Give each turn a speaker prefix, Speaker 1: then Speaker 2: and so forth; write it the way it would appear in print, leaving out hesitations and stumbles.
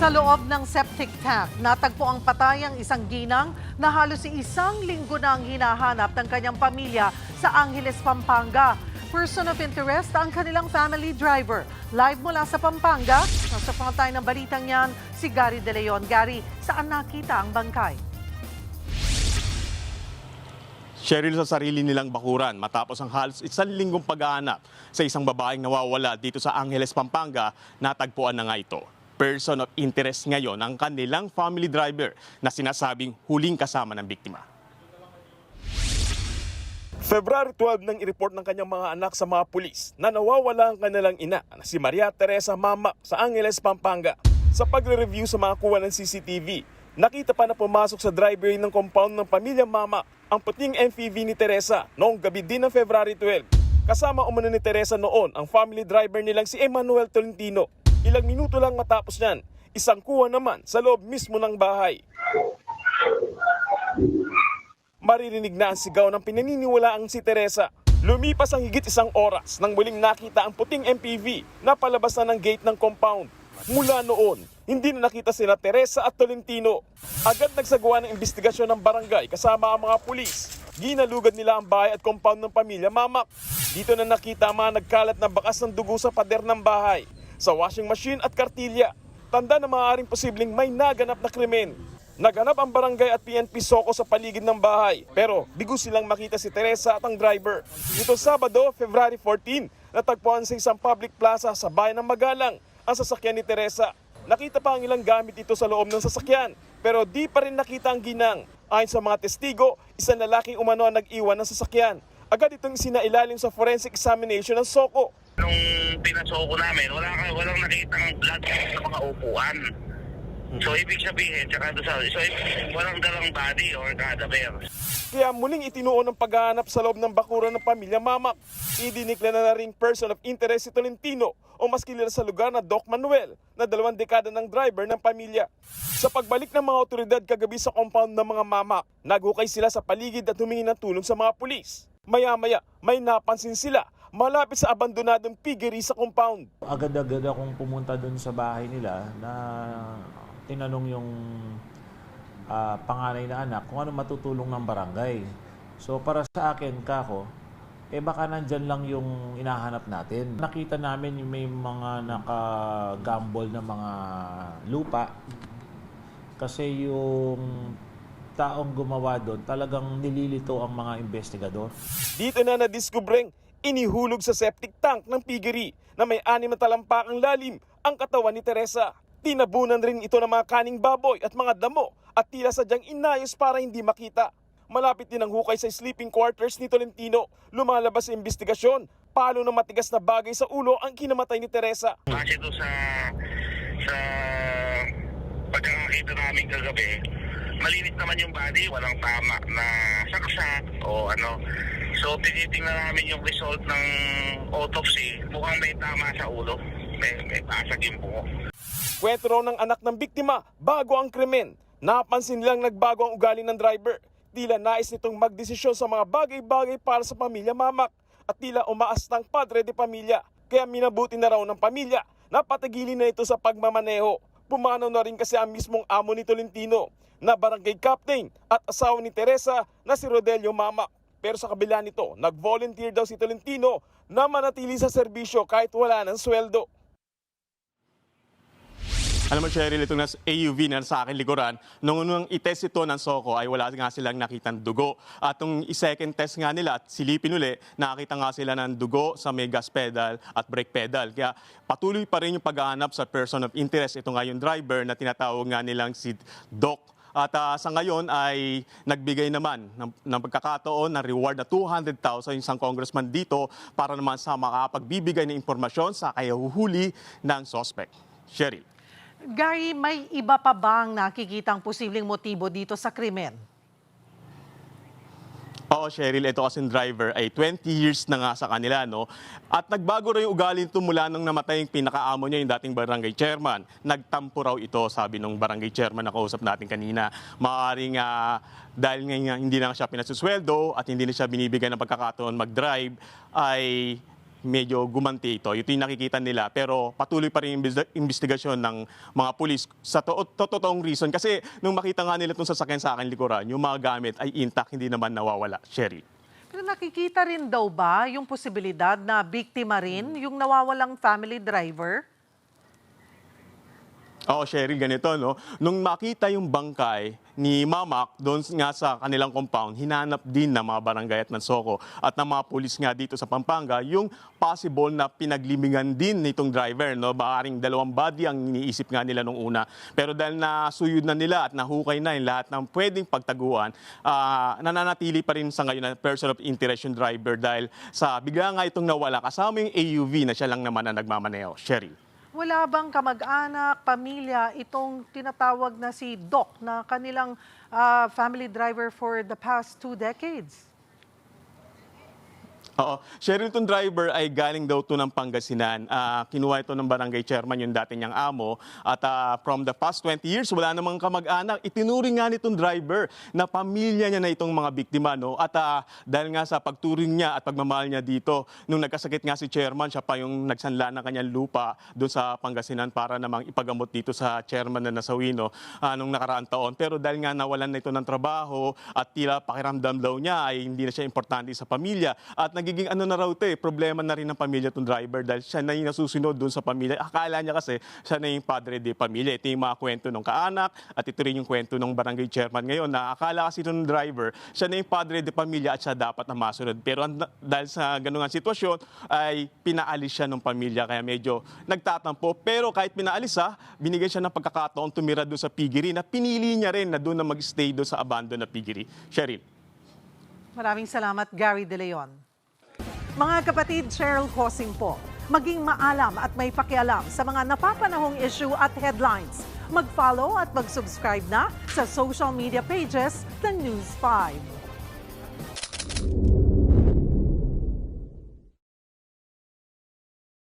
Speaker 1: Sa loob ng septic tank, natagpo ang patay ang isang ginang na halos isang linggo na ang hinahanap ng kanyang pamilya sa Angeles, Pampanga. Person of interest ang kanilang family driver. Live mula sa Pampanga, nasa tayo ng balitang yan, si Gary De Leon. Gary, saan nakita ang bangkay?
Speaker 2: Cheryl, sa sarili nilang bakuran matapos ang halos isang linggong pag-aanap sa isang babaeng nawawala dito sa Angeles, Pampanga, natagpuan na nga ito. Person of interest ngayon ang kanilang family driver na sinasabing huling kasama ng biktima. February 12 nang i-report ng kanyang mga anak sa mga pulis na nawawala ang kanilang ina na si Maria Teresa Mama sa Angeles, Pampanga. Sa pagre-review sa mga kuha ng CCTV, nakita pa na pumasok sa driveway ng compound ng pamilya Mama ang puting MPV ni Teresa noong gabi din ng February 12. Kasama umano ni Teresa noon ang family driver nilang si Emmanuel Tolentino. Ilang minuto lang matapos niyan, isang kuha naman sa loob mismo ng bahay. Maririnig na ang sigaw ng pinaniniwalaang si Teresa. Lumipas ang higit isang oras nang muling nakita ang puting MPV na palabas na ng gate ng compound. Mula noon, hindi na nakita sila Teresa at Tolentino. Agad nagsagawa ng investigasyon ng barangay kasama ang mga pulis. Ginalugad nila ang bahay at compound ng pamilya Mamak. Dito na nakita ang mga nagkalat na bakas ng dugo sa pader ng bahay, sa washing machine at kartilya. Tanda na maaaring posibleng may naganap na krimen. Naganap ang barangay at PNP Soco sa paligid ng bahay, pero bigo silang makita si Teresa at ang driver. Ito Sabado, February 14, natagpuan sa isang public plaza sa bayan ng Magalang ang sasakyan ni Teresa. Nakita pa ang ilang gamit ito sa loob ng sasakyan, pero di pa rin nakita ang ginang. Ayon sa mga testigo, isang lalaking umano ang nag-iwan ng sasakyan. Agad itong isinailalim sa forensic examination ng Soco.
Speaker 3: Nung pinasoko namin, walang nakitang blood sa mga upuan. So ibig sabihin, walang dalang body or cadaver.
Speaker 2: Kaya muling itinuon ang paghahanap sa loob ng bakuran ng pamilya Mamak. Idinikla na ring person of interest si Tolentino o mas kilala sa lugar na Doc Manuel na 2 dekada ng driver ng pamilya. Sa pagbalik ng mga otoridad kagabi sa compound ng mga Mamak, naghukay sila sa paligid at humingi ng tulong sa mga pulis. Maya-maya, may napansin sila malapit sa abandonadong piggery sa compound.
Speaker 4: Agad-agad akong pumunta doon sa bahay nila na tinanong yung panganay na anak kung ano matutulong ng barangay. So para sa akin, kako, baka nandyan lang yung hinahanap natin. Nakita namin yung may mga naka-gamble na mga lupa kasi yung taong gumawa doon talagang nililito ang mga investigador.
Speaker 2: Dito na nadiskubreng inihulog sa septic tank ng piggery na may 6 na talampakang lalim ang katawan ni Teresa. Tinabunan rin ito ng mga kaning baboy at mga damo at tila sadyang inayos para hindi makita. Malapit din ang hukay sa sleeping quarters ni Tolentino. Lumalabas sa investigasyon, palo ng matigas na bagay sa ulo ang kinamatay ni Teresa.
Speaker 3: Kasi doon sa pagkakakita namin kagabi, malinis naman yung body, walang tama na saksak o ano. So tinitingnan namin yung result ng autopsy, mukhang may tama sa ulo, may pasag yung buko.
Speaker 2: Kwento raw ng anak ng biktima, bago ang krimen. Napansin nilang nagbago ang ugali ng driver. Tila nais nitong magdesisyon sa mga bagay-bagay para sa pamilya Mamak at tila umaas ng padre de pamilya. Kaya minabuti na raw ng pamilya na patigilin na ito sa pagmamaneho. Pumanaw na rin kasi ang mismong amo ni Tolentino na barangay captain at asawa ni Teresa na si Rodelio Mamak. Pero sa kabila nito, nag-volunteer daw si Tolentino na manatili sa serbisyo kahit wala ng sweldo. Alam mo, Cheryl, itong AUV na sa akin likuran, nung unang itest ito ng Soco ay wala nga silang nakitang dugo. At nung i-second test nga nila at silipin uli, nakita nga sila ng dugo sa may gas pedal at brake pedal. Kaya patuloy pa rin yung paghahanap sa person of interest. Ito nga yung driver na tinatawag nga nilang si Doc. At sa ngayon ay nagbigay naman ng pagkakataon ng reward na 200,000 yung isang congressman dito para naman sa makapagbibigay ng impormasyon sa kayahuhuli ng suspect. Cheryl.
Speaker 1: Gary, may iba pa bang nakikitang posibleng motibo dito sa krimen?
Speaker 2: Oo, Cheryl, ito kasing driver ay 20 years na nga sa kanila, no? At nagbago rin yung ugali nito mula nung namatay yung pinakaamo niya, yung dating barangay chairman. Nagtampo raw ito, sabi nung barangay chairman na kausap natin kanina. Maaaring dahil nga hindi na siya pinasusweldo at hindi na siya binibigyan ng pagkakataon mag-drive, ay
Speaker 5: medyo gumanti ito. Ito yung nakikita nila. Pero patuloy pa rin yung investigasyon ng mga pulis sa totoong reason. Kasi nung makita nga nila itong sasakyan sa akin likuran, yung mga gamit ay intact, hindi naman nawawala. Cheryl.
Speaker 1: Pero nakikita rin daw ba yung posibilidad na biktima rin yung nawawalang family driver?
Speaker 5: Oo, Cheryl, ganito, no? Nung makita yung bangkay ni Mamak doon nga sa kanilang compound, hinanap din ng mga barangay at ng Soko at ng mga pulis nga dito sa Pampanga yung possible na pinaglimingan din nitong driver, no? Maaring dalawang body ang iniisip nga nila nung una. Pero dahil nasuyod na nila at nahukay na yung lahat ng pwedeng pagtaguan, nananatili pa rin sa ngayon na person of interest yung driver dahil sa bigla nga itong nawala kasama yung AUV na siya lang naman ang nagmamaneho. Cheryl.
Speaker 1: Wala bang kamag-anak, pamilya, itong tinatawag na si Doc na kanilang family driver for the past 2 decades?
Speaker 5: Oo. Cheryl, itong driver ay galing daw to ng Pangasinan. Kinuha ito ng barangay chairman, yung dati niyang amo. At from the past 20 years, wala namang kamag-anak. Itinuring nga nitong driver na pamilya niya na itong mga biktima. No? At dahil nga sa pagturing niya at pagmamahal niya dito, nung nagkasakit nga si chairman, siya pa yung nagsanla ng kanyang lupa doon sa Pangasinan para namang ipagamot dito sa chairman na nasawi nung nakaraang taon. Pero dahil nga nawalan na ito ng trabaho at tila pakiramdam daw niya ay hindi na siya importante sa pamilya. At nagiging ano na raw problema na rin ng pamilya itong driver dahil siya na yung nasusunod doon sa pamilya. Akala niya kasi siya na yung padre de pamilya. Ito yung mga kwento ng kaanak at ito rin yung kwento ng barangay chairman ngayon na akala kasi ng driver siya na yung padre de pamilya at siya dapat na masunod. Pero dahil sa ganung sitwasyon ay pinaalis siya ng pamilya kaya medyo nagtatampo. Pero kahit pinaalis binigyan siya ng pagkakataon tumira doon sa piggery na pinili niya rin na doon na mag-stay doon sa abandon na piggery. Cheryl.
Speaker 1: Maraming salamat, Gary De Leon. Mga kapatid, Cheryl Cosing po. Maging maalam at may pakialam sa mga napapanahong issue at headlines. Mag-follow at mag-subscribe na sa social media pages ng News 5.